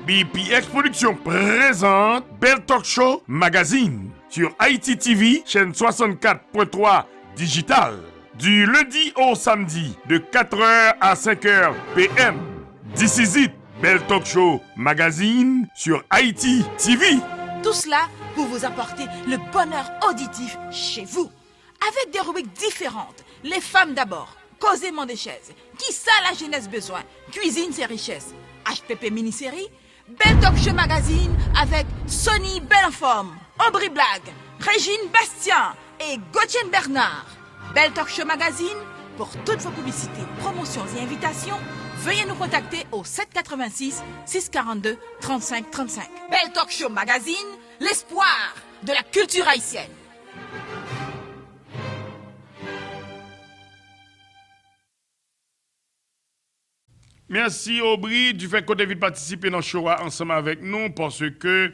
BPX Production présente Belle Talk Show Magazine sur Ayiti TV, chaîne 64.3 digital. Du lundi au samedi, de 4h à 5h PM. This is it, Belle Talk Show Magazine sur Ayiti TV. Tout cela pour vous apporter le bonheur auditif chez vous. Avec des rubriques différentes. Les femmes d'abord, causément des chaises. Qui ça la jeunesse besoin? Cuisine ses richesses. HPP mini-série. Belle Talk Show Magazine avec Sonny Bellenforme, Aubry Blague, Régine Bastien et Gauthier Bernard. Belle Talk Show Magazine, pour toutes vos publicités, promotions et invitations, veuillez nous contacter au 786 642 35 35. Belle Talk Show Magazine, l'espoir de la culture haïtienne. Merci Aubry du fait qu'on t'invite participer dans le show ensemble avec nous parce que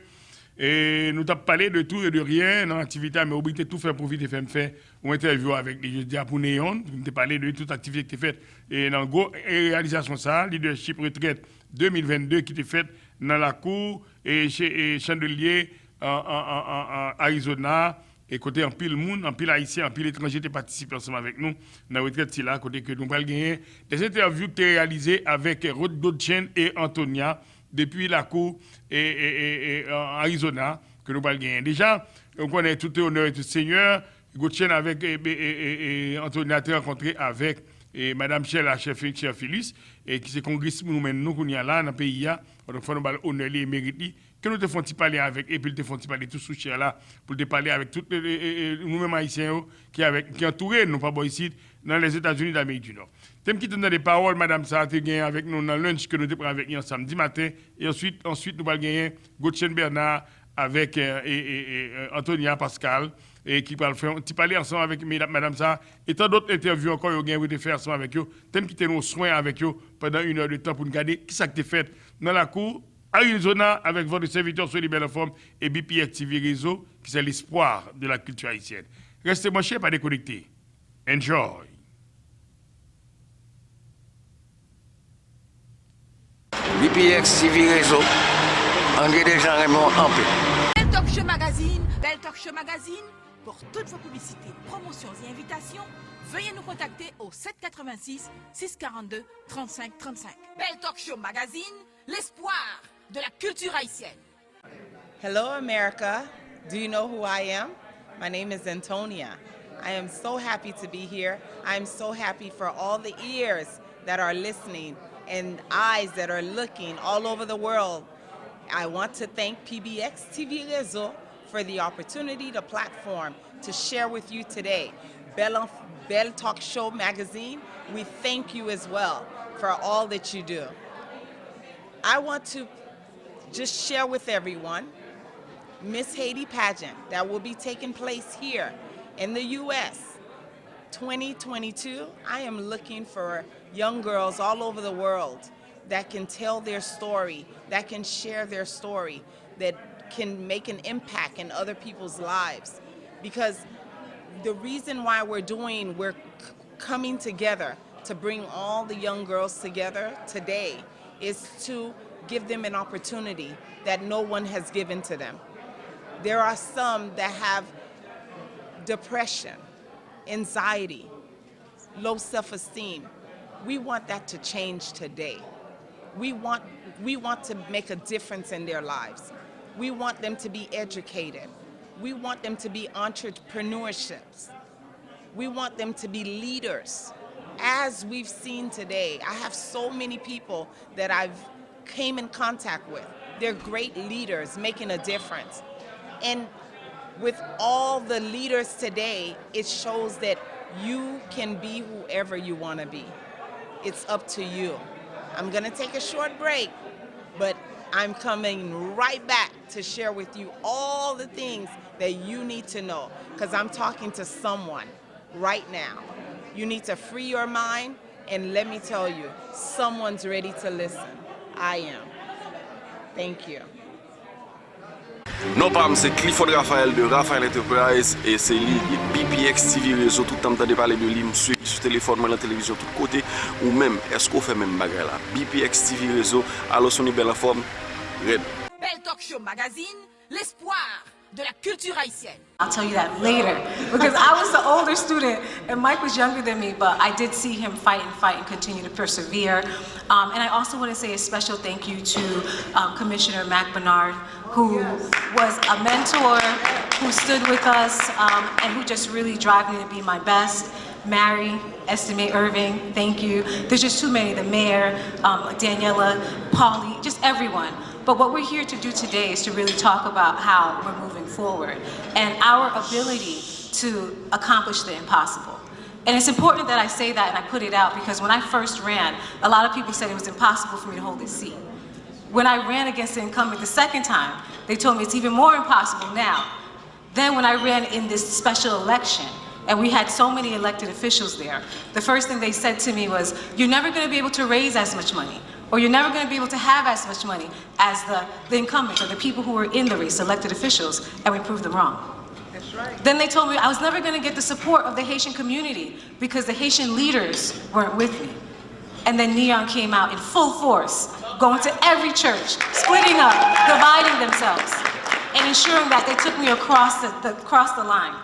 nous t'avons parlé de tout et de rien dans l'activité, mais Aubry t'a tout fait pour vite faire une interview avec les jeudis pour NHAEON. Nous t'avons parlé de toute activité qui est faite et dans la réalisation ça, leadership retraite 2022 qui était faite dans la cour et chez Chandelier en Arizona. Et côté en pile monde, en pile haïtien, en pile étranger qui participent ensemble avec nous dans la retraite là, côté que nous allons gagner des interviews qui sont réalisées avec Rod Godchen et Antonia depuis la cour et Arizona que nous allons gagner. Déjà, on connaît tout honneur et tout seigneur. Godchen avec Antonia a rencontré avec Madame Chela, chef Phyllis, et qui se congrès nous nous qu'on y a là dans le pays. Donc, il faut nous honneur et mériter. Que nous te font parler avec, et puis te font parler tout sous cher là, pour te parler avec tous nous-mêmes haïtiens qui entourent nous, pas ici, dans les États-Unis d'Amérique du Nord. Thème qui te donne des paroles, Madame Sarah, te gagné avec nous dans le lunch que nous te prenons avec nous samedi matin, et ensuite nous allons gagner Gauthier Bernard avec Antonia PASCAL, et qui va faire parler ensemble avec Madame Sarah, et tant d'autres interviews encore, vous avez faire ensemble avec eux, thème qui te nous soin avec eux pendant 1 heure de temps pour nous garder qui ça que tu fait dans la cour. Arizona avec votre serviteur Sonny Bellenforme et BPX TV Réseau, qui c'est l'espoir de la culture haïtienne. Restez branchés, pas déconnectés. Enjoy. BPX TV Réseau, André Desjans Raymond en paix. Belle Talk Show Magazine, Belle Talk Show Magazine, pour toutes vos publicités, promotions et invitations, veuillez nous contacter au 786 642 35 35. Belle Talk Show Magazine, l'espoir de la culture haïtienne. Hello, America. Do you know who I am? My name is Antonia. I am so happy to be here. I am so happy for all the ears that are listening and eyes that are looking all over the world. I want to thank PBX TV Réseau for the opportunity, the platform to share with you today. Belle Talk Show Magazine, we thank you as well for all that you do. I want to just share with everyone Miss Haiti pageant that will be taking place here in the U.S. 2022. I am looking for young girls all over the world that can tell their story, that can share their story, that can make an impact in other people's lives. Because the reason why we're coming together to bring all the young girls together today is to give them an opportunity that no one has given to them. There are some that have depression, anxiety, low self-esteem. We want that to change today. We want to make a difference in their lives. We want them to be educated. We want them to be entrepreneurships. We want them to be leaders. As we've seen today, I have so many people that I've came in contact with. They're great leaders making a difference. And with all the leaders today, it shows that you can be whoever you want to be. It's up to you. I'm going to take a short break, but I'm coming right back to share with you all the things that you need to know, because I'm talking to someone right now. You need to free your mind, and let me tell you, someone's ready to listen. I am. Thank you. Non, Pam, c'est Clifford Raphaël de Raphaël Enterprise et c'est lui, BPX TV Réseau, tout le temps de parler de lui, sur téléphone, dans la télévision, tout côté, ou même, est-ce qu'on fait même bagarre là? BPX TV Réseau, alors Sonny Bellenforme, Red. Belle Talk Show Magazine, l'espoir de la culture haïtienne. I'll tell you that later, because I was the older student and Mike was younger than me, but I did see him fight and continue to persevere. And I also want to say a special thank you to Commissioner Mac Bernard, who was a mentor, who stood with us, and who just really drive me to be my best. Mary, Estimate Irving, thank you. There's just too many, the mayor, Daniela, Polly, just everyone. But what we're here to do today is to really talk about how we're moving forward and our ability to accomplish the impossible. And it's important that I say that and I put it out because when I first ran, a lot of people said it was impossible for me to hold this seat. When I ran against the incumbent the second time, they told me it's even more impossible now. Then when I ran in this special election, and we had so many elected officials there, the first thing they said to me was, you're never going to be able to raise as much money, or you're never going to be able to have as much money as the incumbents or the people who were in the race, elected officials, and we proved them wrong. That's right. Then they told me I was never going to get the support of the Haitian community because the Haitian leaders weren't with me. And then NHAEON came out in full force, going to every church, splitting up, dividing themselves, and ensuring that they took me across the line.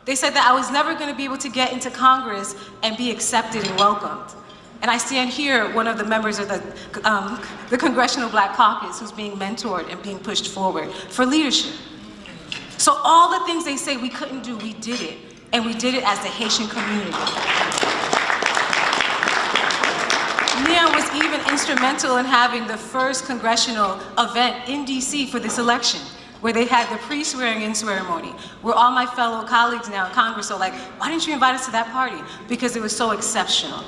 They said that I was never going to be able to get into Congress and be accepted and welcomed. And I stand here, one of the members of the Congressional Black Caucus who's being mentored and being pushed forward for leadership. So all the things they say we couldn't do, we did it. And we did it as the Haitian community. NHAEON was even instrumental in having the first congressional event in DC for this election, where they had the pre-swearing-in ceremony, where all my fellow colleagues now in Congress are like, why didn't you invite us to that party? Because it was so exceptional.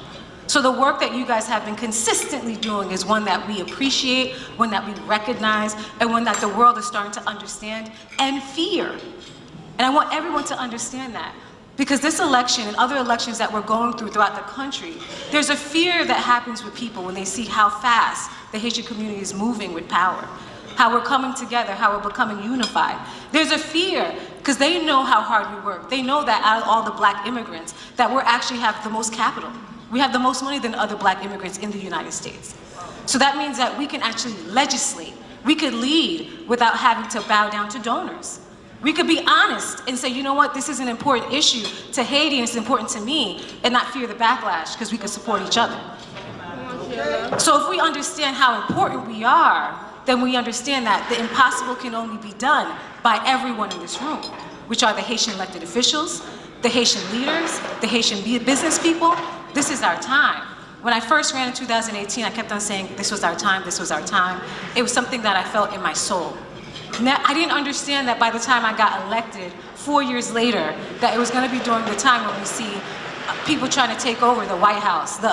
So the work that you guys have been consistently doing is one that we appreciate, one that we recognize, and one that the world is starting to understand and fear. And I want everyone to understand that. Because this election and other elections that we're going through throughout the country, there's a fear that happens with people when they see how fast the Haitian community is moving with power, how we're coming together, how we're becoming unified. There's a fear, because they know how hard we work. They know that out of all the black immigrants, that we actually have the most capital. We have the most money than other black immigrants in the United States. So that means that we can actually legislate. We could lead without having to bow down to donors. We could be honest and say, you know what, this is an important issue to Haiti and it's important to me, and not fear the backlash, because we could support each other. So if we understand how important we are, then we understand that the impossible can only be done by everyone in this room, which are the Haitian elected officials, the Haitian leaders, the Haitian business people. This is our time. When I first ran in 2018, I kept on saying, this was our time, this was our time. It was something that I felt in my soul. Now, I didn't understand that by the time I got elected, 4 years later, that it was going to be during the time when we see people trying to take over the White House, the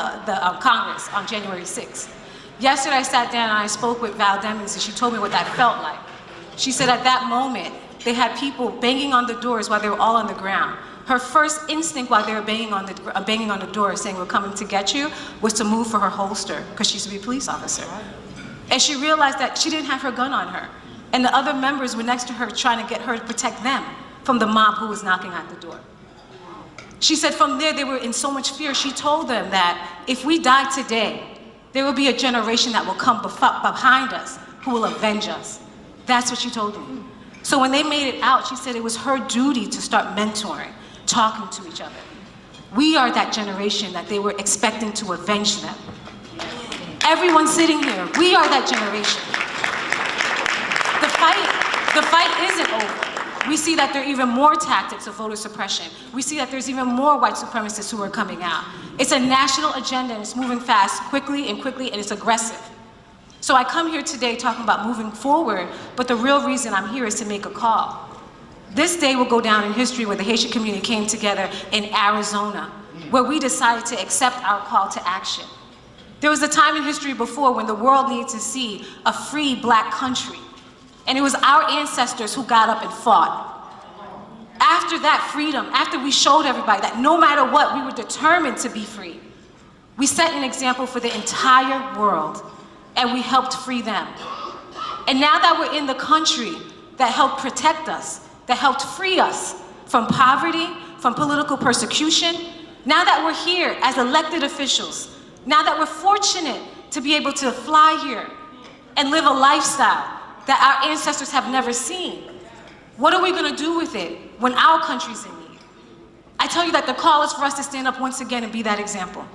Congress on January 6th. Yesterday, I sat down and I spoke with Val Demings, and she told me what that felt like. She said at that moment, they had people banging on the doors while they were all on the ground. Her first instinct while they were banging on the door saying, we're coming to get you, was to move for her holster, because she used to be a police officer. And she realized that she didn't have her gun on her. And the other members were next to her trying to get her to protect them from the mob who was knocking at the door. She said from there, they were in so much fear. She told them that if we die today, there will be a generation that will come behind us who will avenge us. That's what she told me. So when they made it out, she said it was her duty to start mentoring, talking to each other. We are that generation that they were expecting to avenge them. Everyone sitting here, we are that generation. The fight isn't over. We see that there are even more tactics of voter suppression. We see that there's even more white supremacists who are coming out. It's a national agenda and it's moving fast, quickly, and it's aggressive. So I come here today talking about moving forward, but the real reason I'm here is to make a call. This day will go down in history where the Haitian community came together in Arizona, where we decided to accept our call to action. There was a time in history before when the world needed to see a free black country. And it was our ancestors who got up and fought. After that freedom, after we showed everybody that no matter what, we were determined to be free, we set an example for the entire world, and we helped free them. And now that we're in the country that helped protect us, that helped free us from poverty, from political persecution, now that we're here as elected officials, now that we're fortunate to be able to fly here and live a lifestyle that our ancestors have never seen. What are we going to do with it when our country's in need? I tell you that the call is for us to stand up once again and be that example.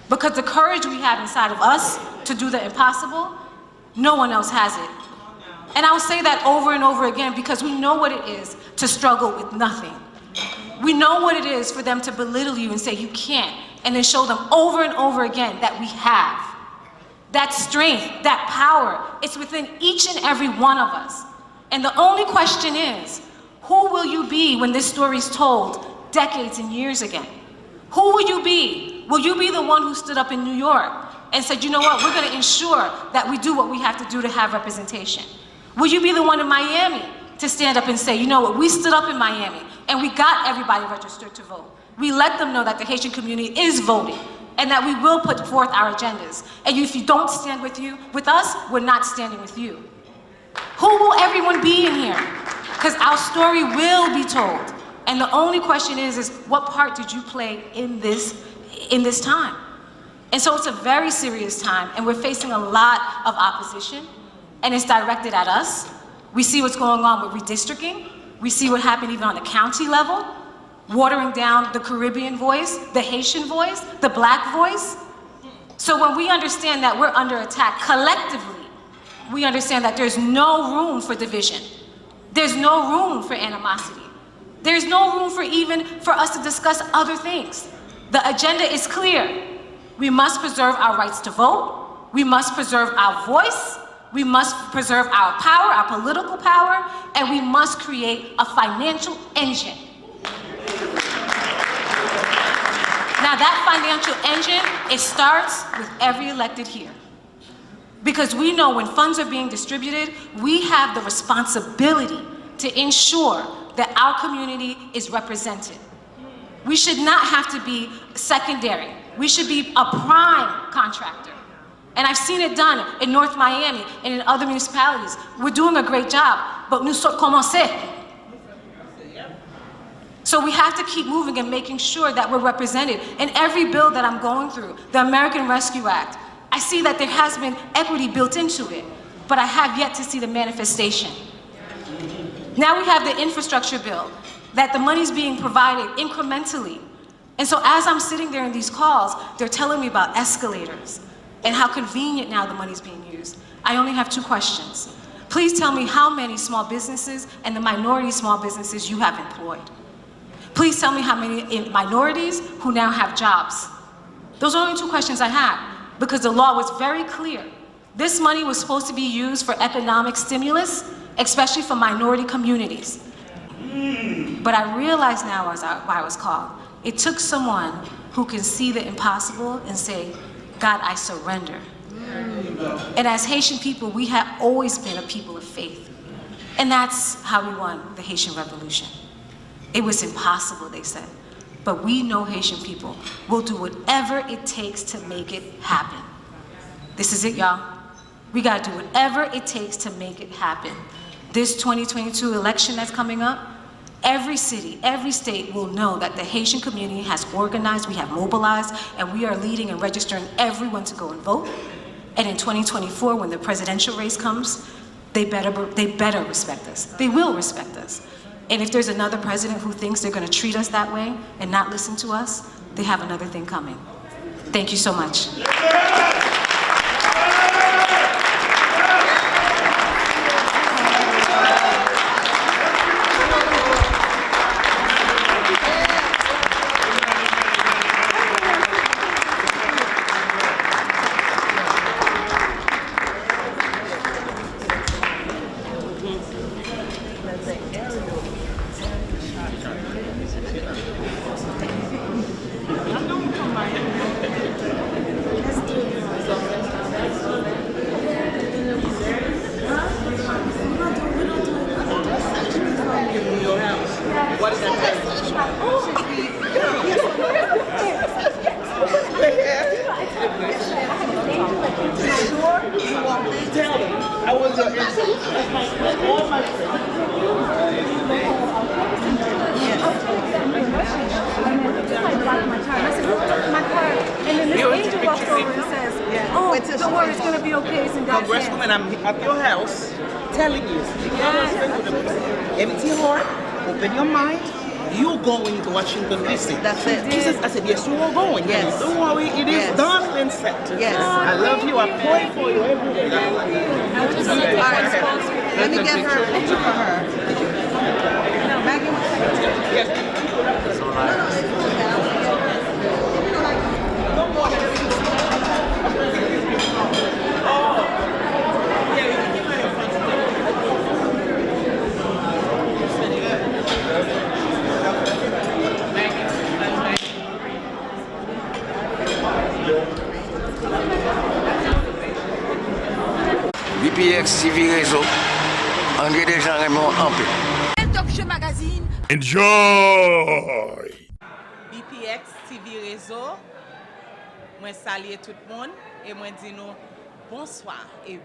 Because the courage we have inside of us to do the impossible, no one else has it. And I'll say that over and over again because we know what it is to struggle with nothing. We know what it is for them to belittle you and say you can't, and then show them over and over again that we have. That strength, that power, it's within each and every one of us. And the only question is, who will you be when this story's told decades and years again? Who will you be? Will you be the one who stood up in New York and said, you know what, we're gonna ensure that we do what we have to do to have representation? Will you be the one in Miami to stand up and say, you know what, we stood up in Miami and we got everybody registered to vote. We let them know that the Haitian community is voting and that we will put forth our agendas. And if you don't stand with us, we're not standing with you. Who will everyone be in here? Because our story will be told. And the only question is what part did you play in this time? And so it's a very serious time, and we're facing a lot of opposition, and it's directed at us. We see what's going on with redistricting. We see what happened even on the county level, watering down the Caribbean voice, the Haitian voice, the Black voice. So when we understand that we're under attack collectively, we understand that there's no room for division. There's no room for animosity. There's no room for us to discuss other things. The agenda is clear. We must preserve our rights to vote. We must preserve our voice. We must preserve our power, our political power, and we must create a financial engine. Now that financial engine, it starts with every elected here. Because we know when funds are being distributed, we have the responsibility to ensure that our community is represented. We should not have to be secondary. We should be a prime contractor. And I've seen it done in North Miami and in other municipalities. We're doing a great job, but nous sommes commencés. So we have to keep moving and making sure that we're represented. In every bill that I'm going through, the American Rescue Act, I see that there has been equity built into it, but I have yet to see the manifestation. Now we have the infrastructure bill, that the money's being provided incrementally. And so as I'm sitting there in these calls, they're telling me about escalators and how convenient now the money's being used. I only have 2 questions. Please tell me how many small businesses and the minority small businesses you have employed. Please tell me how many minorities who now have jobs. Those are only 2 questions I have, because the law was very clear. This money was supposed to be used for economic stimulus, especially for minority communities. But I realize now why I was called. It took someone who can see the impossible and say, God, I surrender. And as Haitian people, we have always been a people of faith. And that's how we won the Haitian Revolution. It was impossible, they said. But we know Haitian people will do whatever it takes to make it happen. This is it, y'all. We gotta do whatever it takes to make it happen. This 2022 election that's coming up, every city, every state will know that the Haitian community has organized, we have mobilized, and we are leading and registering everyone to go and vote. And in 2024, when the presidential race comes, they better respect us. They will respect us. And if there's another president who thinks they're gonna treat us that way and not listen to us, they have another thing coming. Thank you so much. it's Don't worry, it's going to be okay. It's in God's hands. Congresswoman, I'm at your house telling you, your husband with a empty heart, open your mind. You're going to Washington, D.C. That's it. I said, yes, you are going. Yes. Don't worry, it is done and set. Yes. I love you. I pray for you every day. All right. Let me get her a picture for her. No, Maggie wants to take a picture. BPX TV Réseau, André Deschamps Raymond Ampé. Talk Show Magazine. Enjoy! BPX TV Réseau, moi saluer tout le monde et moi dis nous bonsoir et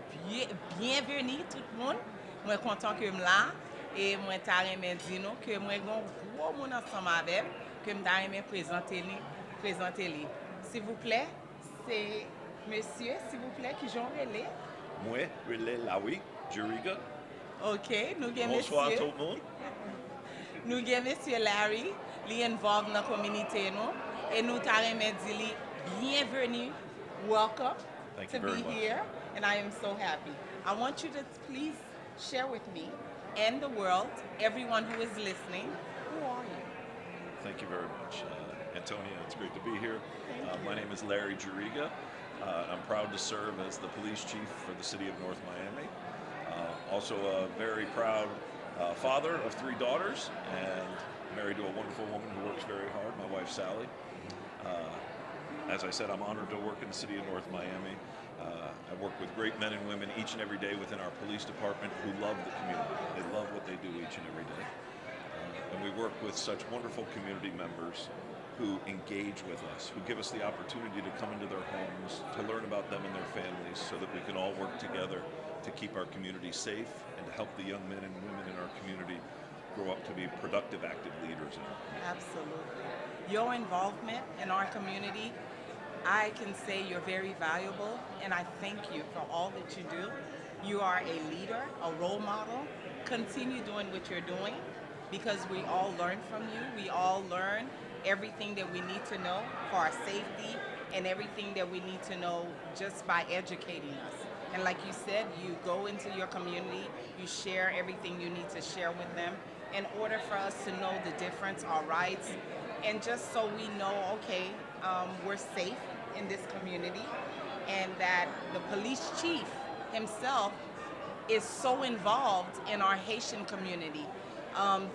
bienvenue tout le monde. Moi content que me là et moi t'a aimé dire nous que moi gon gros monde ensemble avec que me t'a aimé présenter lui. S'il vous plaît, c'est monsieur s'il vous plaît qui j'en relais. Moi, Relais Lawi, Juriga. OK, nous gagnons Bonsoir monsieur. tout le monde. Nous avons M. Larry, qui est involvé dans la communauté et nous avons dit bienvenue, welcome Thank to you very be much. here, and I am so happy. I want you to please share with me and the world, everyone who is listening, who are you? Thank you very much. Antonia, it's great to be here. My name is Larry Juriga. I'm proud to serve as the police chief for the city of North Miami. Also a very proud father of 3 daughters and married to a wonderful woman who works very hard, my wife Sally. As I said, I'm honored to work in the city of North Miami. I work with great men and women each and every day within our police department who love the community. They love what they do each and every day. And we work with such wonderful community members who engage with us, who give us the opportunity to come into their homes, to learn about them and their families so that we can all work together to keep our community safe and to help the young men and women in our community grow up to be productive, active leaders in our community. Absolutely. Your involvement in our community, I can say you're very valuable, and I thank you for all that you do. You are a leader, a role model. Continue doing what you're doing because we all learn from you. We all learn everything that we need to know for our safety and everything that we need to know just by educating us. And like you said, you go into your community, you share everything you need to share with them in order for us to know the difference, our rights, and just so we know, okay, we're safe in this community and that the police chief himself is so involved in our Haitian community.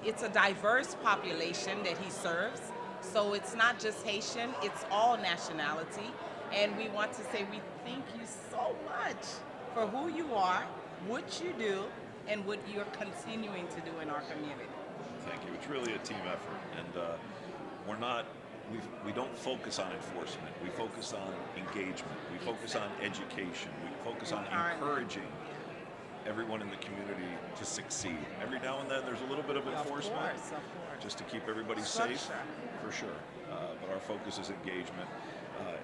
It's a diverse population that he serves. So it's not just Haitian, it's all nationality. And we want to say we thank you so much for who you are, what you do, and what you're continuing to do in our community. Thank you. It's really a team effort. And we don't focus on enforcement. We focus on engagement. We focus on education. We focus on encouraging everyone in the community to succeed. Every now and then there's a little bit of enforcement, Of course. just to keep everybody safe, for sure. But our focus is engagement,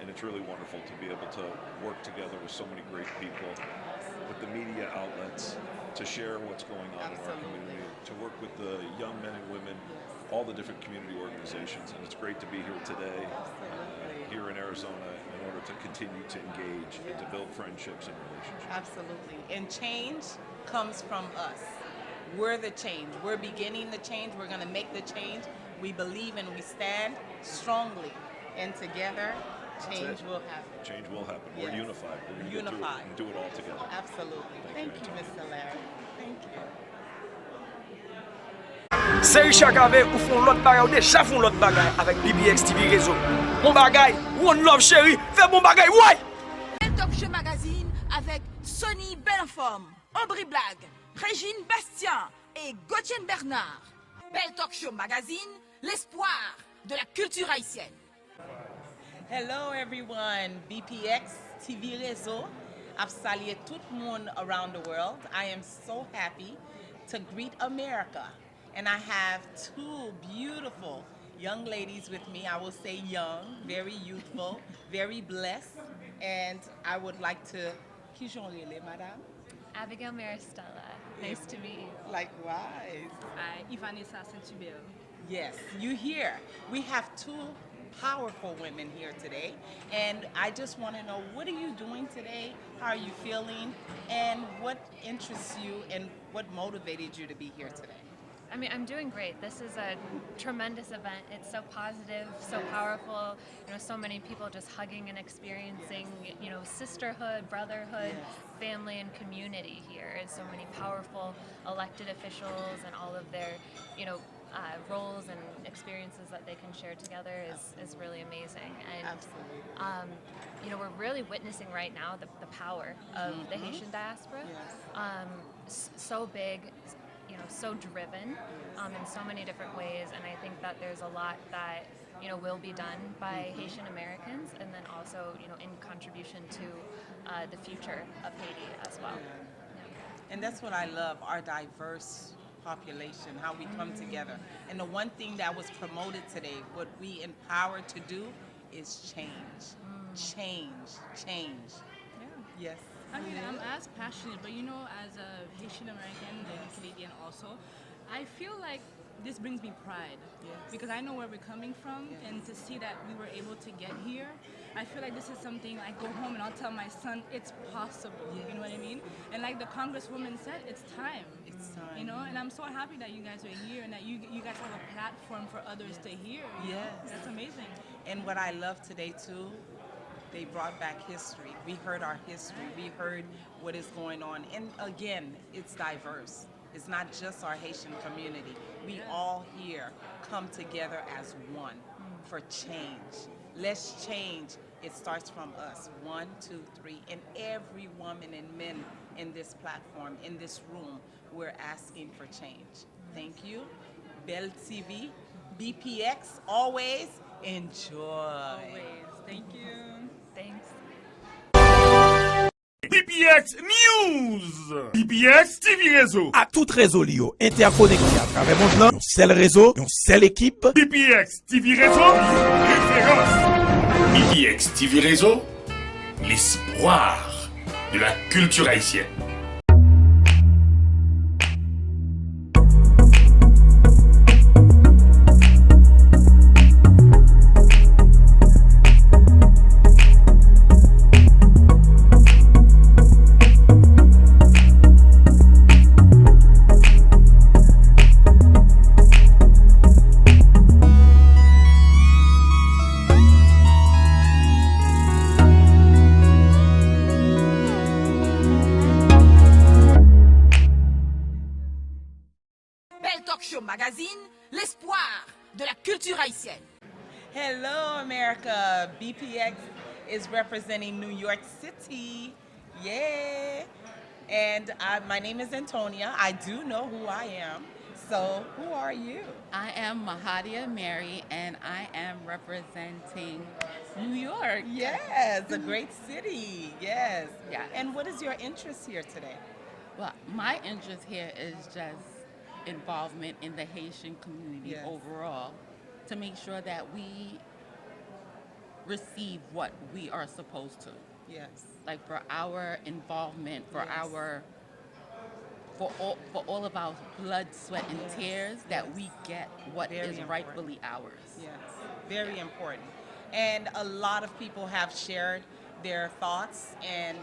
and it's really wonderful to be able to work together with so many great people, with the media outlets, to share what's going on in our community, to work with the young men and women, all the different community organizations, and it's great to be here today, here in Arizona, in order to continue to engage and to build friendships and relationships. Absolutely. And change comes from us. We're the change. We're beginning the change. We're going to make the change. We believe and we stand strongly. And together, change will happen. Change will happen. Yes. We're unified. We're going to get through it and do it all together. Absolutely. Thank you, Mr. Larry. Thank you. C'est Richard Cave ou font l'autre bagay ou déjà font l'autre bagay avec BPX TV Réseau. Bon bagay, one love chérie, fais bon bagay, ouais! Talk Show Magazine avec Sonny Bellenforme, Ambry Blague, Régine Bastien et Gauthier Bernard. Belle Talk Show Magazine, l'espoir de la culture haïtienne. Hello everyone, BPX TV Réseau. I've salué tout le monde around the world. I am so happy to greet America. And I have 2 beautiful young ladies with me. I will say young, very youthful, very blessed. And I would like to... Qui j'en relais, madame? Abigail Maristella. Nice to meet you. Likewise. Ivanessa Saint-Hubert. Yes, you here. We have two powerful women here today, and I just want to know, what are you doing today? How are you feeling? And what interests you and what motivated you to be here today? I mean, I'm doing great. This is a tremendous event. It's so positive, so powerful. You know, so many people just hugging and experiencing, you know, sisterhood, brotherhood, family, and community here. And so many powerful elected officials and all of their, you know, roles and experiences that they can share together is really amazing. And you know, we're really witnessing right now the power of the Haitian diaspora. So big, you know, so driven in so many different ways, and I think that there's a lot that, you know, will be done by Haitian Americans, and then also, you know, in contribution to the future of Haiti as well. And that's what I love, our diverse population, how we come together. And the one thing that was promoted today, what we empowered to do is change. Change. Yes. I mean, I'm as passionate, but you know, as a Haitian American and Canadian also, I feel like this brings me pride. Because I know where we're coming from, and to see that we were able to get here, I feel like this is something I go home and I'll tell my son, it's possible. You know what I mean? And like the Congresswoman said, it's time. You know, and I'm so happy that you guys are here and that you guys have a platform for others to hear. Yes. That's amazing. And what I love today too, they brought back history. We heard our history. We heard what is going on. And again, it's diverse. It's not just our Haitian community. We all here come together as one for change. Let's change. It starts from us. 1, 2, 3. And every woman and men in this platform, in this room, we're asking for change. Thank you. Bell TV, BPX, always enjoy. Always. Thank you. Thanks. BPX News! BPX TV Réseau! À tout réseau Lio, interconnecté à travers mon plan, un seul réseau, une seule équipe. BPX TV Réseau, référence! BPX TV Réseau, l'espoir de la culture haïtienne. Magazine, l'espoir de la culture haïtienne. Hello, America. BPX is representing New York City. Yeah. And my name is Antonia. I do know who I am. So, who are you? I am Mahadia Mary, and I am representing New York. Yes, a great city. Yes. Yeah. And what is your interest here today? Well, my interest here is just involvement in the Haitian community overall, to make sure that we receive what we are supposed to. Yes. Like for our involvement, for all of our blood, sweat, and tears, that we get what is rightfully ours. Yes, very important. And a lot of people have shared their thoughts, and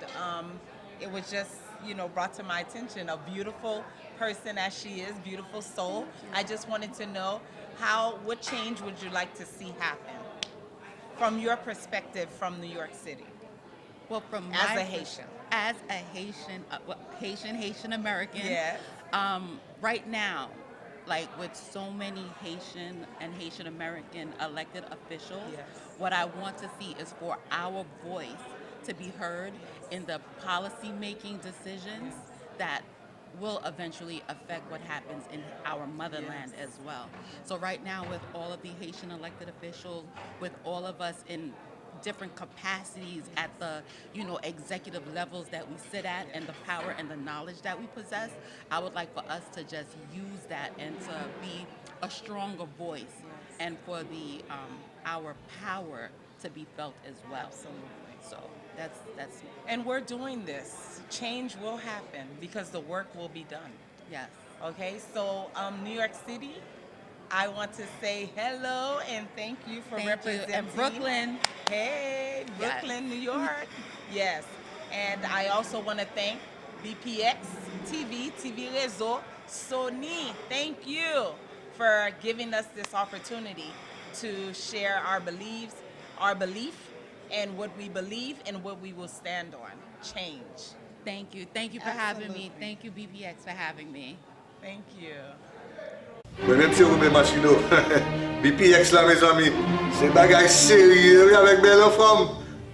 it was just, you know, brought to my attention, a beautiful person as she is, beautiful soul. I just wanted to know what change would you like to see happen from your perspective from New York City? Well, from as a Haitian. As a Haitian American, right now, like with so many Haitian and Haitian American elected officials, what I want to see is for our voice to be heard in the policy-making decisions that will eventually affect what happens in our motherland as well. So right now, with all of the Haitian elected officials, with all of us in different capacities at the, you know, executive levels that we sit at, and the power and the knowledge that we possess, I would like for us to just use that and to be a stronger voice, and for the our power to be felt as well. Absolutely. So that's And we're doing this. Change will happen because the work will be done. yes. Okay, so New York City, I want to say hello and thank you for Thank you. representing. And Brooklyn. Hey, Yes. Brooklyn, New York. Yes. And I also want to thank BPX TV Réseau, Sony. Thank you for giving us this opportunity to share our belief, and what we believe and what we will stand on. Change. Thank you. Thank you for having me. Absolutely. Thank you, BPX, for having me. Thank you. Même si vous me machino, BPX là mes amis, c'est bagay sérieux avec belle femme,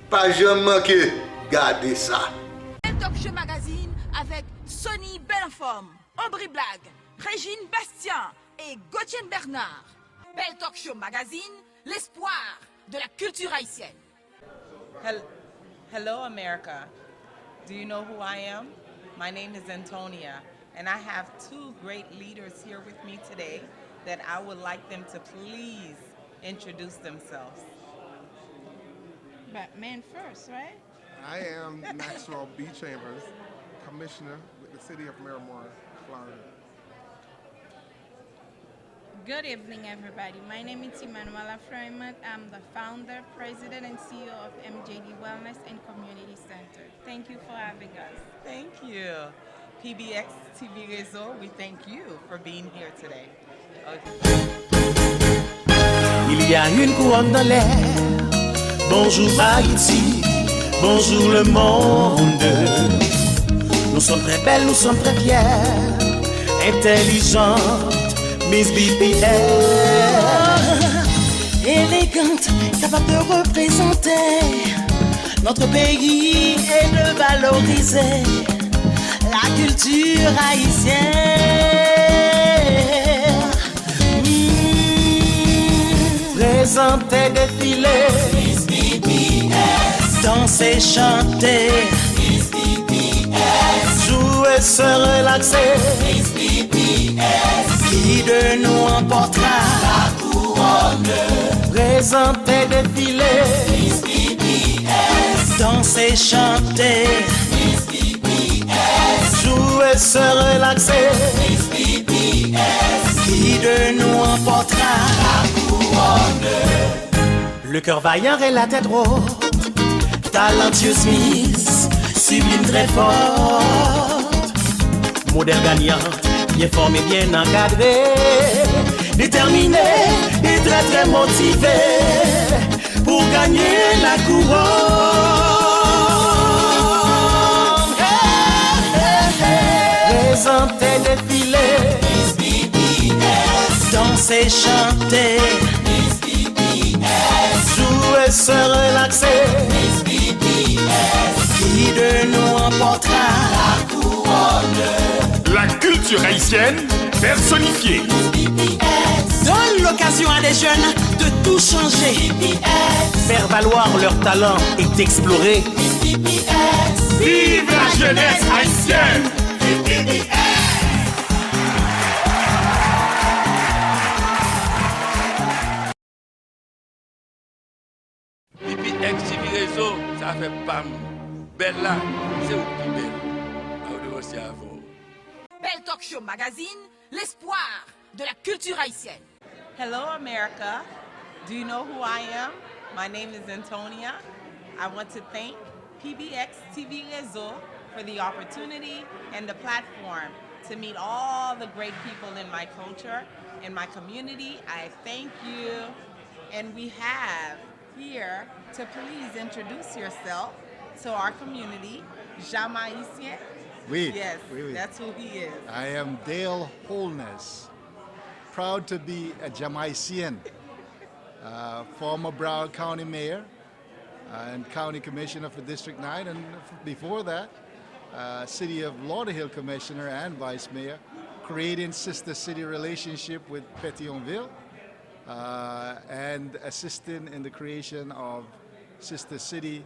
pas jamais manquer, gardez ça. Talk Show Magazine avec Sonny Bellenforme, Aubry Blague, Régine Bastien et Gauthier Bernard. Belle Talk Show Magazine, l'espoir de la culture haïtienne. Hello, America. Do you know who I am? My name is Antonia, and I have two great leaders here with me today that I would like them to please introduce themselves. But men first, right? I am Maxwell B. Chambers, Commissioner with the City of Miramar, Florida. Good evening, everybody. My name is Emanuela Fremont. I'm the founder, president, and CEO of MJD Wellness and Community Center. Thank you for having us. Thank you. PBX TV Réseau, we thank you for being here today. Il y a une couronne dans l'air. Bonjour Haïti, bonjour le monde. Nous sommes très belles, nous sommes très fières, intelligentes, Miss BPS. Élégante, capable de représenter notre pays et de valoriser la culture haïtienne. Présenter, défiler, Miss BPS. Danser, chanter, Miss BPS. Jouer, se relaxer, Miss BPS. Qui de nous emportera la couronne? Présenter, défiler, Miss BPS. Danser, chanter, Miss BPS. Jouer, se relaxer, Miss BPS. Qui de nous emportera la couronne? Le cœur vaillant et la tête haute, talentueuse Miss, sublime très forte, modèle gagnante, bien formée, bien encadrée, déterminée et très très motivée pour gagner la couronne. Présenter, défiler, Miss BPS. Danser, chanter, Miss BPS. Jouer, se relaxer, Miss BPS. Qui de nous emportera la couronne? La culture haïtienne personnifiée. Donne l'occasion à des jeunes de tout changer. Faire valoir leur talent et d'explorer. Vive la jeunesse haïtienne! BPX TV Réseau, ça fait pas belle là, c'est où plus belle. Aussi à vous. Belle Talk Show Magazine, l'espoir de la culture haïtienne. Hello, America. Do you know who I am? My name is Antonia. I want to thank PBX TV Réseau for the opportunity and the platform to meet all the great people in my culture, in my community. I thank you. And we have here to please introduce yourself to our community, Jamaicien. Oui, Yes, oui, oui. that's who he is. I am Dale Holness, proud to be a Jamaician, former Broward County Mayor and County Commissioner for District 9, and before that, City of Lauderhill Commissioner and Vice Mayor, creating sister city relationship with Pétionville, and assisting in the creation of sister city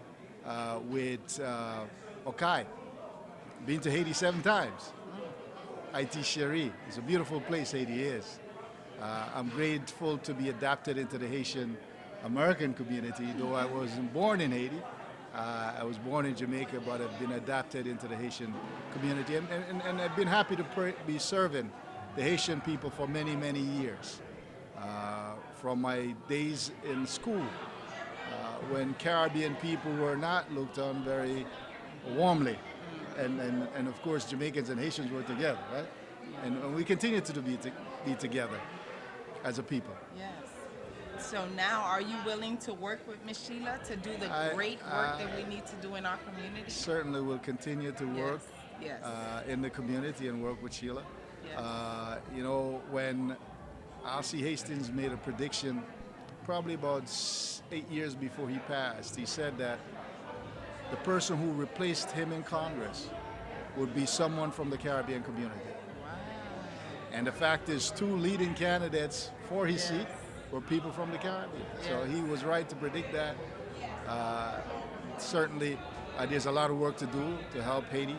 with Okai. Been to Haiti 7 times. Ayiti Cherie. It's a beautiful place, Haiti is. I'm grateful to be adapted into the Haitian American community, though I wasn't born in Haiti. I was born in Jamaica, but I've been adapted into the Haitian community, and I've been happy to be serving the Haitian people for many, many years. From my days in school, when Caribbean people were not looked on very warmly, and of course Jamaicans and Haitians were together, right? And we continue to be together as a people. Yes. So now, are you willing to work with Ms. Sheila to do the great work that we need to do in our community? Certainly will continue to work in the community and work with Sheila. Yes. You know, when R.C. Hastings made a prediction probably about 8 years before he passed, he said that the person who replaced him in Congress would be someone from the Caribbean community. Wow. And the fact is, 2 leading candidates for his seat were people from the Caribbean. So he was right to predict that. Certainly, there's a lot of work to do to help Haiti.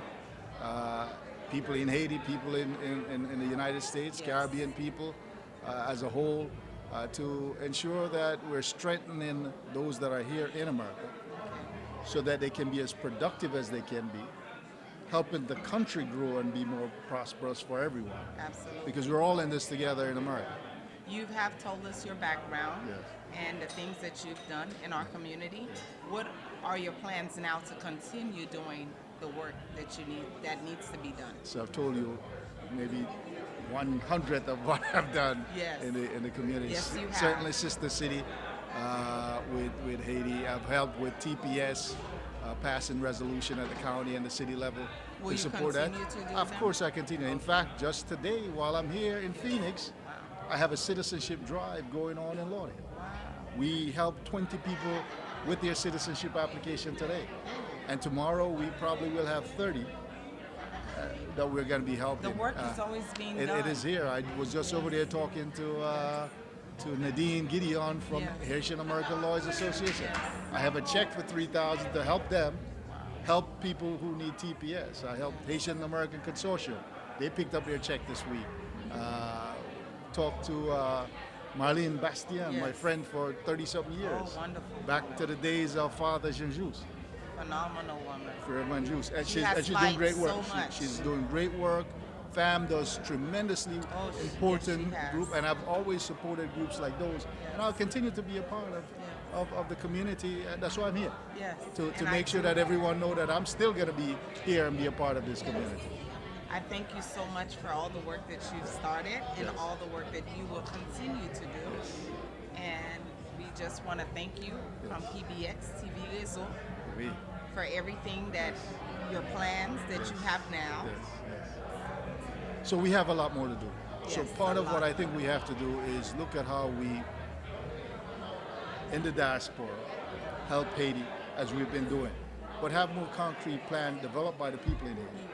People in Haiti, people in the United States, Caribbean people as a whole, to ensure that we're strengthening those that are here in America so that they can be as productive as they can be, helping the country grow and be more prosperous for everyone. Absolutely. Because we're all in this together in America. You have told us your background and the things that you've done in our community. What are your plans now to continue doing the work that needs to be done? So I've told you maybe 1/100th of what I've done in the community. Yes, you have. Certainly Sister City with Haiti. I've helped with TPS passing resolution at the county and the city level Will to support you that. continue to do Of them? course I continue. In fact, just today while I'm here in Phoenix, I have a citizenship drive going on in Lauderdale. We help 20 people with their citizenship application today. And tomorrow we probably will have 30 that we're going to be helping. The work is always being done. It is here. I was just over there talking to Nadine Gideon from Haitian American Lawyers Association. I have a check for $3,000 to help them, help people who need TPS. I helped Haitian American Consortium. They picked up their check this week. Talked to Marlene Bastien, my friend for 30-something years. Oh, wonderful. Back to the days of Father Jean-Jus. Phenomenal woman. Reverend Juice. And She she's doing fight great work. so much. She's doing great work. FAM does tremendously important group, and I've always supported groups like those. And I'll continue to be a part of the community, and that's why I'm here. Yes. To make sure that everyone know that I'm still going to be here and be a part of this community. I thank you so much for all the work that you've started and all the work that you will continue to do. And we just want to thank you from PBX TV Réseau for everything that your plans that you have now. So we have a lot more to do. So Yes, part a of what lot. I think we have to do is look at how we, in the diaspora, help Haiti as we've been doing, but have more concrete plan developed by the people in Haiti,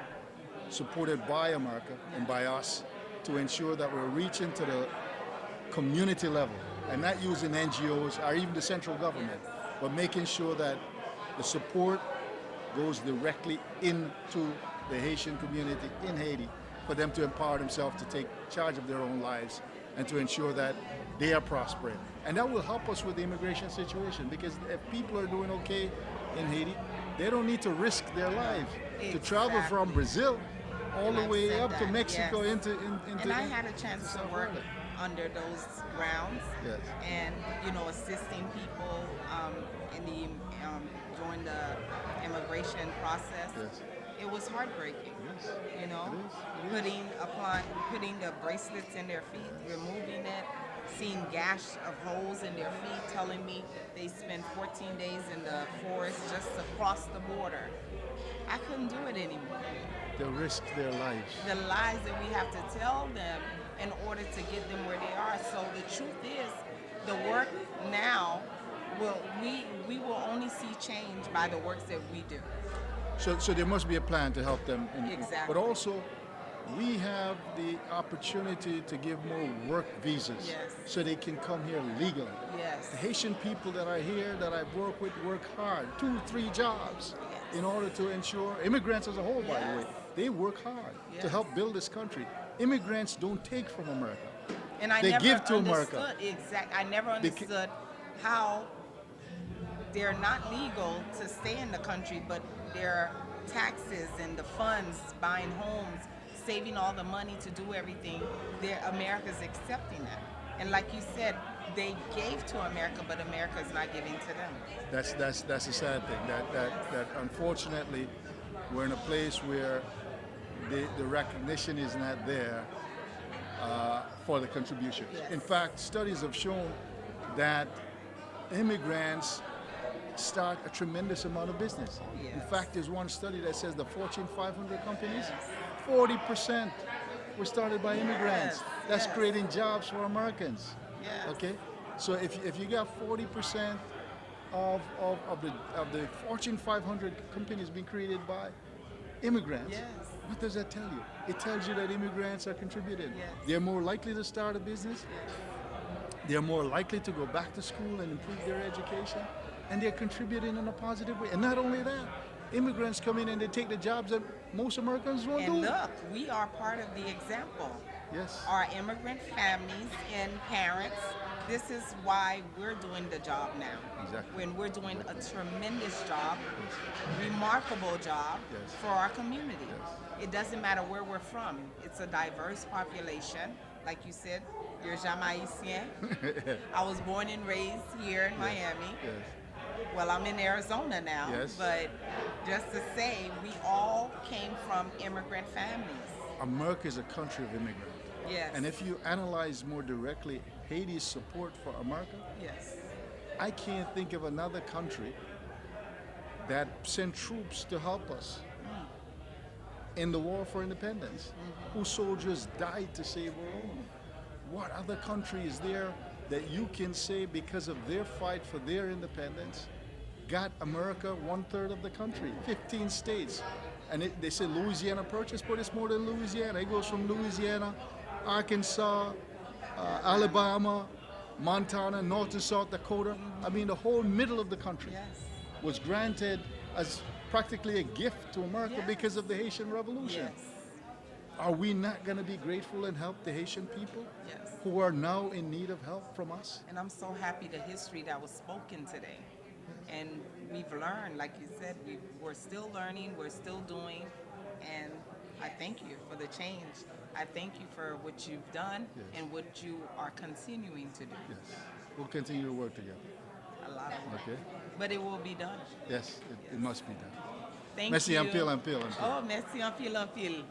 supported by America and by us, to ensure that we're reaching to the community level and not using NGOs or even the central government, but making sure that the support goes directly into the Haitian community in Haiti for them to empower themselves to take charge of their own lives and to ensure that they are prospering. And that will help us with the immigration situation, because if people are doing okay in Haiti, they don't need to risk their lives to travel from Brazil all the way up to Mexico into And I had a chance to work under those grounds, and assisting people in the during the immigration process. It was heartbreaking, putting the bracelets in their feet, removing it, seeing gash of holes in their feet, telling me they spend 14 days in the forest just to cross the border. I couldn't do it anymore. They risk their lives. The lies that we have to tell them in order to get them where they are. So the truth is, the work now, we will only see change by the works that we do. So there must be a plan to help them. Exactly. But also, we have the opportunity to give more work visas so they can come here legally. Yes. The Haitian people that are here, that I've worked with, work hard, 2-3 jobs in order to ensure, immigrants as a whole, by the way, they work hard to help build this country. Immigrants don't take from America. And I they never give to understood, America. I never understood how they're not legal to stay in the country, but their taxes and the funds, buying homes, saving all the money to do everything, America's accepting that. And like you said, they gave to America, but America is not giving to them. That's a sad thing. That unfortunately we're in a place where the recognition is not there for the contribution. Yes. In fact, studies have shown that immigrants start a tremendous amount of business. Yes. In fact, there's one study that says the Fortune 500 companies, 40% were started by immigrants. Yes. That's Yes. creating jobs for Americans. Yes. Okay, so if you got 40% of the Fortune 500 companies being created by immigrants, Yes. what does that tell you? It tells you that immigrants are contributing. Yes. They're more likely to start a business. They're more likely to go back to school and improve their education, and they're contributing in a positive way. And not only that, immigrants come in and they take the jobs that most Americans won't do. And look, we are part of the example. Yes. Our immigrant families and parents, this is why we're doing the job now. Exactly. When we're doing a tremendous job, remarkable job Yes. for our community. It doesn't matter where we're from. It's a diverse population. Like you said, you're Jamaicien. I was born and raised here in Miami. Yes. Well, I'm in Arizona now, Yes. but just to say, we all came from immigrant families. America is a country of immigrants. Yes. And if you analyze more directly Haiti's support for America, Yes. I can't think of another country that sent troops to help us in the war for independence, whose soldiers died to save our own. What other country is there that you can say, because of their fight for their independence, got America 1/3 of the country, 15 states? And they say Louisiana purchased, but it's more than Louisiana. It goes from Louisiana, Arkansas, Alabama, Montana, North and South Dakota. I mean, the whole middle of the country was granted as practically a gift to America because of the Haitian Revolution. Yes. Are we not going to be grateful and help the Haitian people Yes. who are now in need of help from us? And I'm so happy the history that was spoken today. And we've learned, like you said, we're still learning, we're still doing, and I thank you for the change. I thank you for what you've done and what you are continuing to do. Yes. We'll continue to work together. A lot of work. Okay? But it will be done. Yes, it must be done. Thank Merci, you. en pile, en pile. Oh, merci en pile, en pile.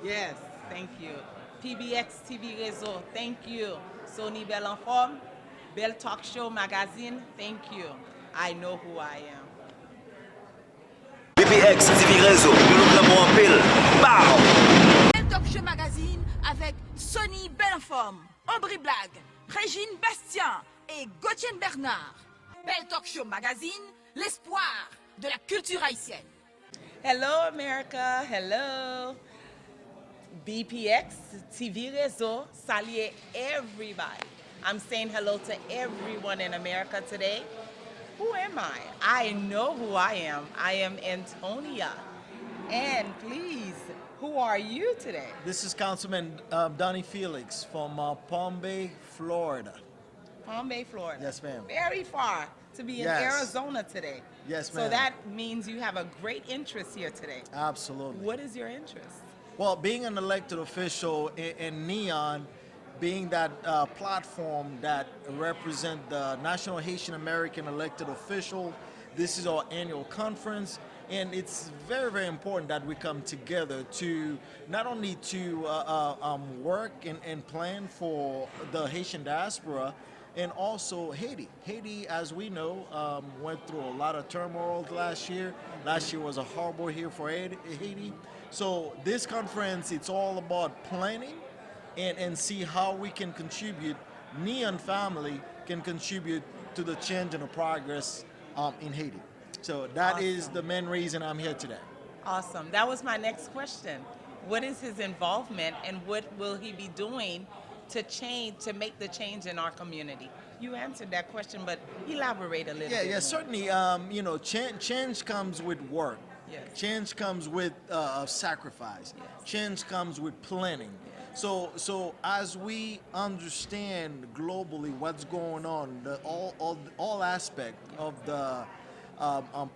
Yes, thank you. PBX TV Réseau, thank you. Sony Belle en Forme, Belle Talk Show Magazine, thank you. I know who I am. PBX TV Réseau, nous nous prenons en pile. Pow! Belle Talk Show Magazine avec Sony Belleforme, Aubry Blague, Régine Bastien et Gauthier Bernard. Belle Talk Show Magazine, l'espoir de la culture haïtienne. Hello, America. Hello. BPX TV Réseau, saluer everybody. I'm saying hello to everyone in America today. Who am I? I know who I am. I am Antonia. And please, who are you today? This is Councilman Donnie Felix from Palm Bay, Florida. Palm Bay, Florida. Yes, ma'am. Very far to be in Yes. Arizona today. Yes, So ma'am. that means you have a great interest here today. Absolutely. What is your interest? Well, being an elected official in NHAEON, being that platform that represent the National Haitian American Elected Official, this is our annual conference, and it's very, very important that we come together to not only to work and plan for the Haitian diaspora, and also Haiti. Haiti, as we know, went through a lot of turmoil last year. Last year was a horrible year for Haiti. So this conference, it's all about planning and see how we can contribute, NHAEON family can contribute to the change and the progress in Haiti. So that is the main reason I'm here today. Awesome. That was my next question. What is his involvement and what will he be doing to change, to make the change in our community? You answered that question, but elaborate a little bit. Yeah, certainly. Change comes with work. Change comes with sacrifice. Change comes with planning. So as we understand globally what's going on, all aspect of the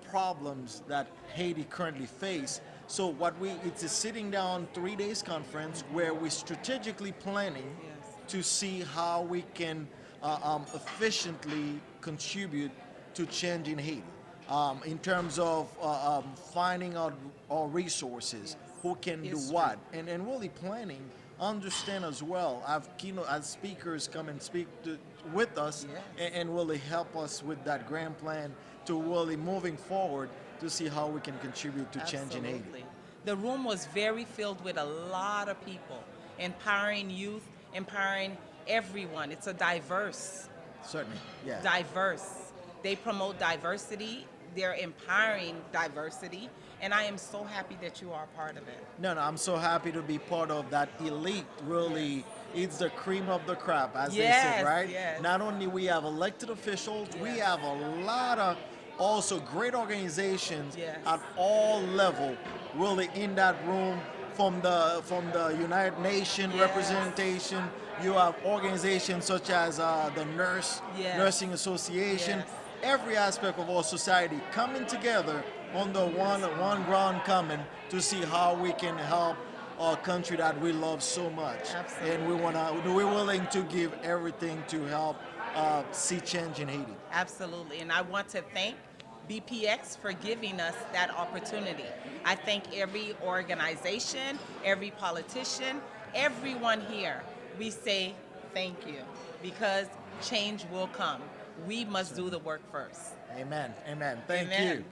problems that Haiti currently face. So it's a sitting down 3 days conference where we're strategically planning to see how we can efficiently contribute to change in Haiti. In terms of finding out our resources, who can do what, and really planning, understand as well. As speakers come and speak with us and really help us with that grand plan to really moving forward to see how we can contribute to change in Haiti. The room was very filled with a lot of people, empowering youth, empowering everyone. It's a diverse. Certainly, yeah. Diverse. They promote diversity. They're empowering diversity. And I am so happy that you are part of it. No, I'm so happy to be part of that elite, really. It's the cream of the crop, as they say, right? Yes. Not only we have elected officials, we have a lot of also great organizations at all level really in that room. From the United Nations representation, you have organizations such as the Nursing Association, every aspect of our society coming together under one ground common to see how we can help our country that we love so much. Absolutely. And we're willing to give everything to help see change in Haiti. Absolutely. And I want to thank BPX for giving us that opportunity. I thank every organization, every politician, everyone here. We say thank you because change will come. We must do the work first. Amen. Amen. Thank you.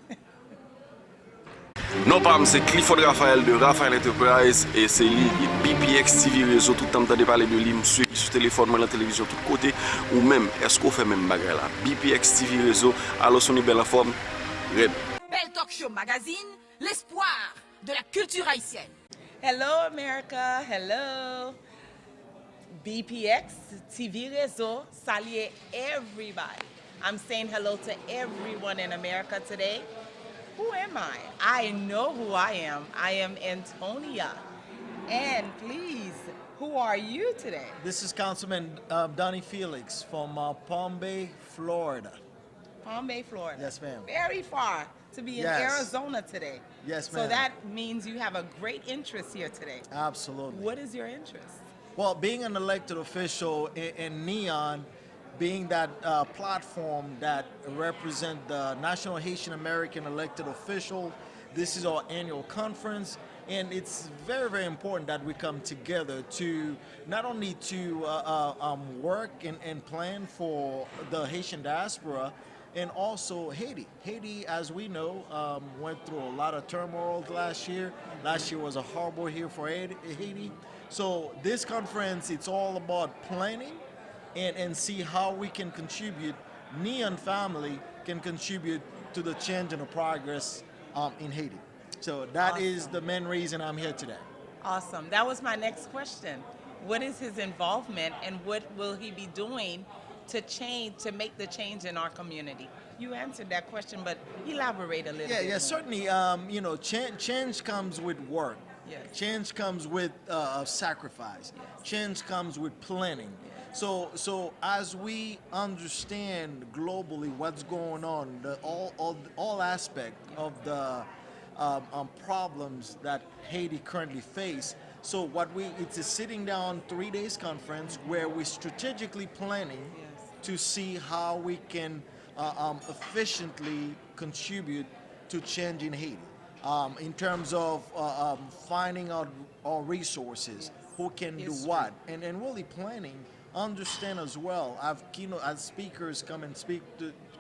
Non pas, c'est Clifford Raphaël de Raphaël Enterprise et c'est lui, BPX TV réseau, tout le temps de parler de lui, me suit sur téléphone, la télévision, tout côté, ou même, est-ce qu'on fait même bagarre là? BPX TV réseau, alors son belle forme, red. Belle Talk Show Magazine, l'espoir de la culture haïtienne. Hello America, hello. BPX TV réseau, saluer everybody. I'm saying hello to everyone in America today. Who am I? I know who I am. I am Antonia. And please, who are you today? This is Councilman Donnie Felix from Palm Bay, Florida. Palm Bay, Florida. Yes, ma'am. Very far to be in Arizona today. Yes, ma'am. So that means you have a great interest here today. Absolutely. What is your interest? Well, being an elected official in NHAEON, being that platform that represent the National Haitian American Elected Official, this is our annual conference, and it's very, very important that we come together to not only to work and plan for the Haitian diaspora, and also Haiti. Haiti, as we know, went through a lot of turmoil last year. Last year was a horrible year for Haiti. So this conference, it's all about planning and see how we can contribute, NHAEON family can contribute to the change and the progress in Haiti. So that is the main reason I'm here today. Awesome. That was my next question. What is his involvement and what will he be doing to make the change in our community? You answered that question, but elaborate a little bit. Yeah, more. certainly. Change comes with work. Yes. Change comes with sacrifice. Yes. Change comes with planning. So as we understand globally what's going on, all aspect of the problems that Haiti currently face. So it's a sitting down 3 days conference where we're strategically planning to see how we can efficiently contribute to change in Haiti. In terms of finding out our resources, who can do what, and really planning, understand as well. As speakers come and speak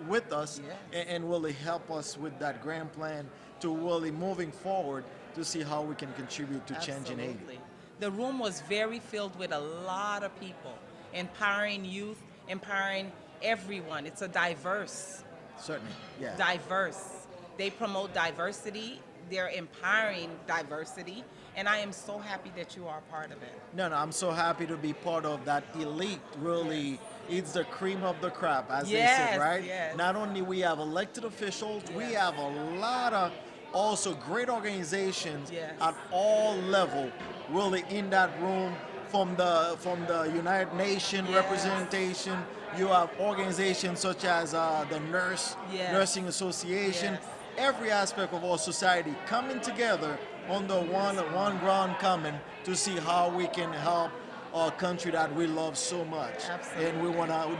with us and really help us with that grand plan to really moving forward to see how we can contribute to change in Haiti. The room was very filled with a lot of people, empowering youth, empowering everyone. It's a diverse. Certainly, yeah. Diverse. They promote diversity. They're empowering diversity. And I am so happy that you are part of it. No, I'm so happy to be part of that elite, really. It's the cream of the crop, as they say, right? Yes. Not only we have elected officials, we have a lot of also great organizations at all level really in that room. From the United Nations representation, you have organizations such as the Nursing Association. Every aspect of our society coming together under one ground common to see how we can help our country that we love so much. Absolutely. And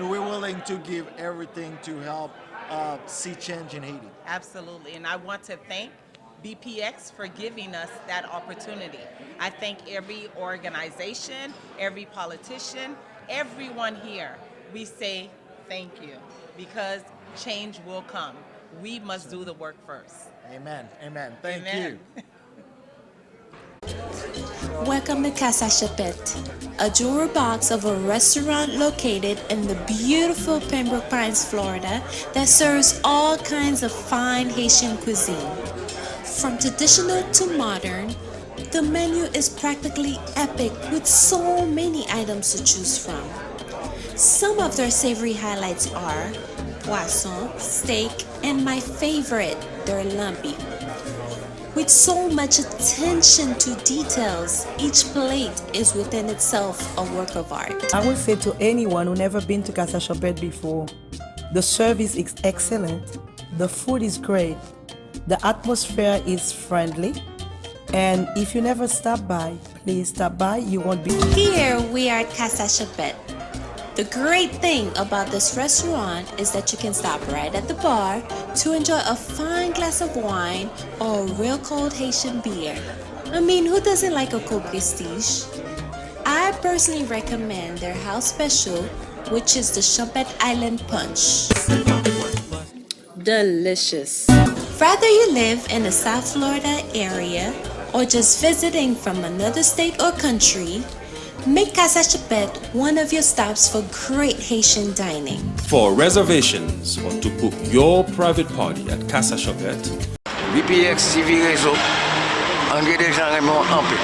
we're willing to give everything to help see change in Haiti. Absolutely. And I want to thank BPX for giving us that opportunity. I thank every organization, every politician, everyone here. We say thank you because change will come. We must do the work first. Amen. Amen. Thank you. Welcome to Casa Chapette, a jewelry box of a restaurant located in the beautiful Pembroke Pines, Florida, that serves all kinds of fine Haitian cuisine. From traditional to modern, the menu is practically epic with so many items to choose from. Some of their savory highlights are poisson, steak, and my favorite, their lambi. With so much attention to details, each plate is within itself a work of art. I would say to anyone who never been to Casa Chapette before, the service is excellent, the food is great, the atmosphere is friendly, and if you never stop by, please stop by, you won't be... Here we are at Casa Chapette. The great thing about this restaurant is that you can stop right at the bar to enjoy a fine glass of wine or a real cold Haitian beer. I mean, who doesn't like a cold prestige? I personally recommend their house special, which is the Champette Island Punch. Delicious. Whether you live in the South Florida area or just visiting from another state or country, make Casa Chapette one of your stops for great Haitian dining. For reservations or to book your private party at Casa Chapette, BPX TV Réseau, engagez des gens en paix.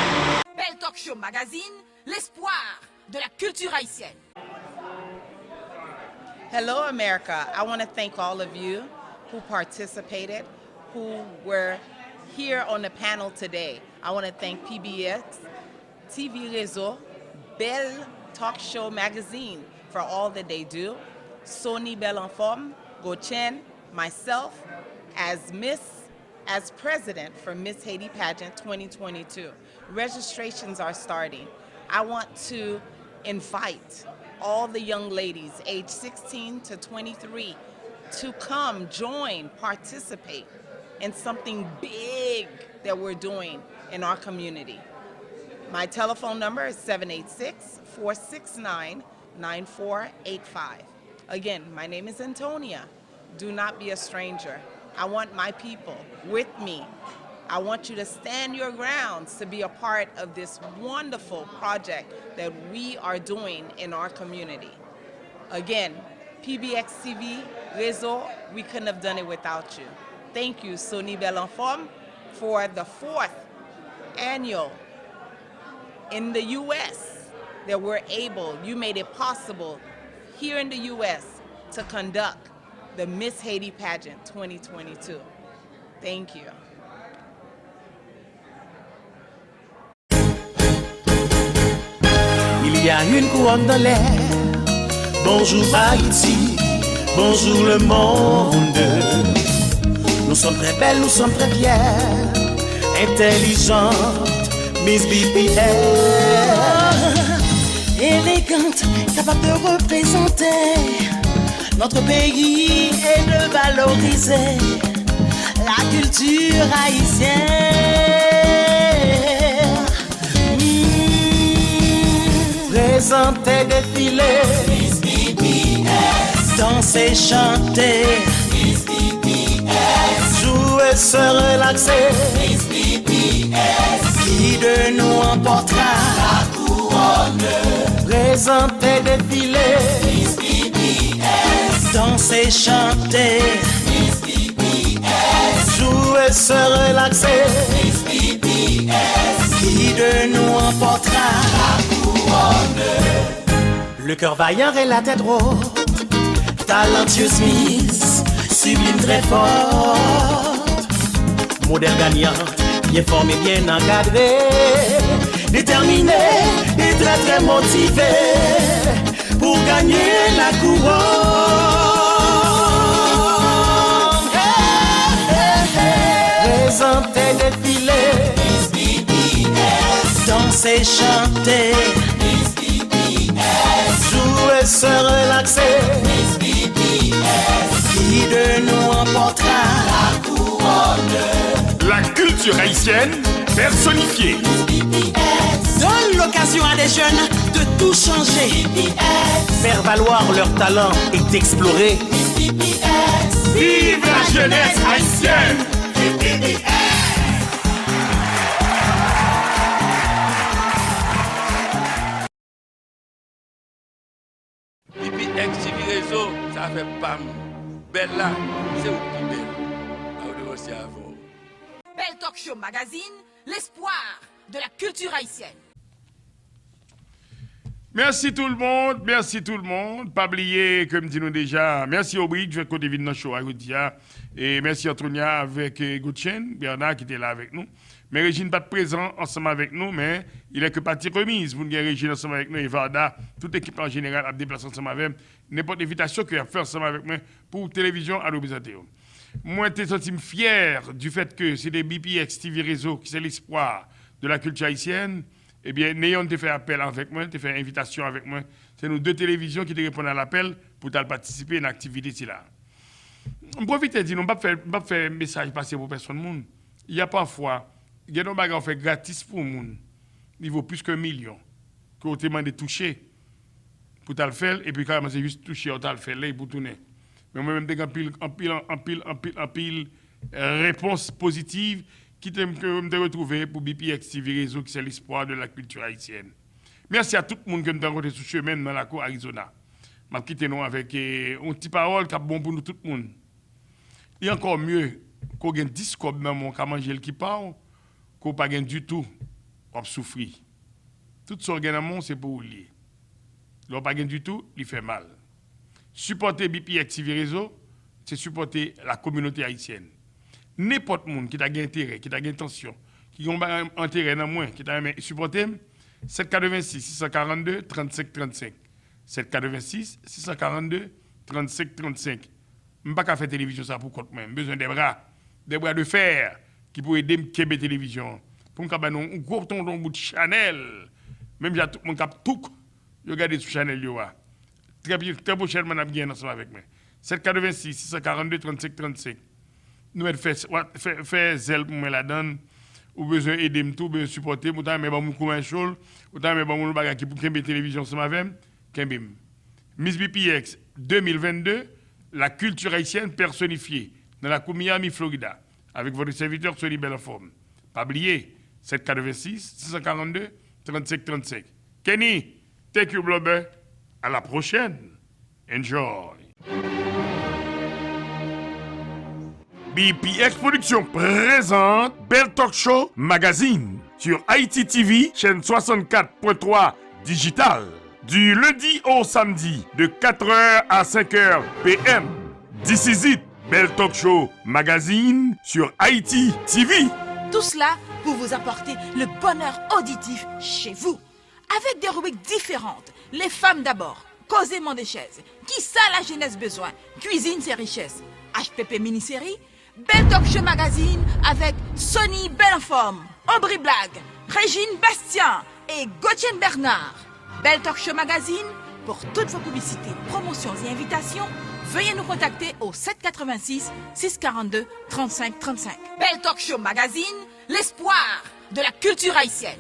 Belle Talk Show Magazine, l'espoir de la culture haïtienne. Hello, America. I want to thank all of you who participated, who were here on the panel today. I want to thank PBS, TV Réseau, Belle Talk Show Magazine for all that they do. Sony Belle en Forme, Gochen, myself, as president for Miss Haiti Pageant 2022. Registrations are starting. I want to invite all the young ladies aged 16 to 23 to come, join, participate in something big that we're doing in our community. My telephone number is 786-469-9485. Again, my name is Antonia. Do not be a stranger. I want my people with me. I want you to stand your grounds to be a part of this wonderful project that we are doing in our community. Again, PBX TV, Réseau, we couldn't have done it without you. Thank you, Sony Belle en Forme, for the 4th annual in the U.S. that you made it possible here in the U.S. to conduct the Miss Haiti Pageant 2022. Thank you. Il y a une couronne dans l'air. Bonjour Haïti, bonjour le monde. Nous sommes très belles, nous sommes très fières, intelligentes, Miss BPX. Élégante, capable de représenter notre pays et de valoriser la culture haïtienne. Présenter, défiler, Miss BPX. Danser, chanter, Miss BPX. Jouer, se relaxer, Miss BPX. Qui de nous emportera la couronne? Présenter, défiler, Miss BPX. Danser, chanter, Miss BPX. Jouer, se relaxer, Miss BPX. Qui de nous emportera la couronne? Le cœur vaillant et la tête haute, talentueuse Miss, sublime très forte. modèle gagnant, bien formé, bien encadré, déterminé et très très motivé pour gagner la couronne. Présenter, défiler, danser, chanter, jouer, se relaxer, qui de nous emportera la couronne. La culture haïtienne personnifiée. Donne l'occasion à des jeunes de tout changer, faire valoir leur talent et d'explorer. Vive la jeunesse haïtienne! BPX TV réseau, ça fait pas belle là, c'est où qui belle. Aussi avant. Belle Talk Show Magazine, l'espoir de la culture haïtienne. Merci tout le monde, merci tout le monde. Pas oublier, comme dit nous déjà, merci Aubry, je vais côté vide dans le show à Goudia. Et merci Antonia avec Gautchen, Bernard qui était là avec nous. Mais Régine pas présent ensemble avec nous, mais il est que partie remise. Vous avez Régine ensemble avec nous et Varda, toute l'équipe en général a déplacé ensemble avec n'importe invitation qu'il a fait ensemble avec moi pour télévision à l'Obisateo. Moi, je suis fier du fait que c'est des BPX TV Réseau qui c'est l'espoir de la culture haïtienne. Eh bien, NHAEON te fait appel avec moi, te fait invitation avec moi. C'est nos deux télévisions qui te répondent à l'appel pour participer à une activité ici là. On profite de dire, on ne peut pas faire un message passer pour personne. Il y a parfois, il y a des choses qui fait gratis pour le monde. Il vaut plus qu'un million. Que vous demandez de toucher pour le faire, et puis quand c'est juste toucher, on le fait là pour tourner. Mais moi-même, j'ai en pile réponse positive qui me retrouver pour BPX TV Réseau, qui c'est l'espoir de la culture haïtienne. Merci à tout le monde qui m'a rencontré sur le chemin dans la cour Arizona. Je vais quitter nous avec une petite parole qui est bon pour nous tout le monde. Il y a encore mieux qu'on ait 10 cobs dans mon cas manger qui parle, qu'on pas gagne du tout, qu'on souffrir. Tout ce qu'on a, c'est pour lier. L'on pas gagne du tout, il fait mal. Supporter BPX TV Réseau, c'est supporter la communauté haïtienne. N'importe monde qui a intérêt, qui a intention, qui a intérêt dans moi, qui a supporté, 786 642 35 35. 786 642 35 35. Je ne peux pas faire télévision ça pour compte moi. Besoin des bras de fer qui pourraient aider à la télévision. Pour que un gros ton bout de Chanel. Même si tout le monde a tout, je regarde sur Chanel. Très prochainement, on a bien ensemble avec moi. 786 642 35 35. Nous faire zèle pour moi la donne. Ou besoin d'aider tout, besoin de supporter. Autant mais bon coup un show, autant mais bon bagage qui pour la télévision ensemble avec moi. Miss BPX 2022, la culture haïtienne personnifiée dans la Miami, Florida, avec votre serviteur Sony Belleforme. Pas oublier, 786 642 35 35. Kenny, take you, blubber. À la prochaine. Enjoy. BPX Production présente Belle Talk Show Magazine sur Ayiti TV, chaîne 64.3 digital. Du lundi au samedi, de 4h à 5h PM. This is it, Belle Talk Show Magazine sur Ayiti TV. Tout cela pour vous apporter le bonheur auditif chez vous. Avec des rubriques différentes. Les femmes d'abord, causément des chaises. Qui ça la jeunesse besoin? Cuisine ses richesses. HPP mini-série. Belle Talk Show Magazine avec Sony Belleforme, Aubry Blague, Régine Bastien et Gauthier Bernard. Belle Talk Show Magazine, pour toutes vos publicités, promotions et invitations, veuillez nous contacter au 786 642 35 35. Belle Talk Show Magazine, l'espoir de la culture haïtienne.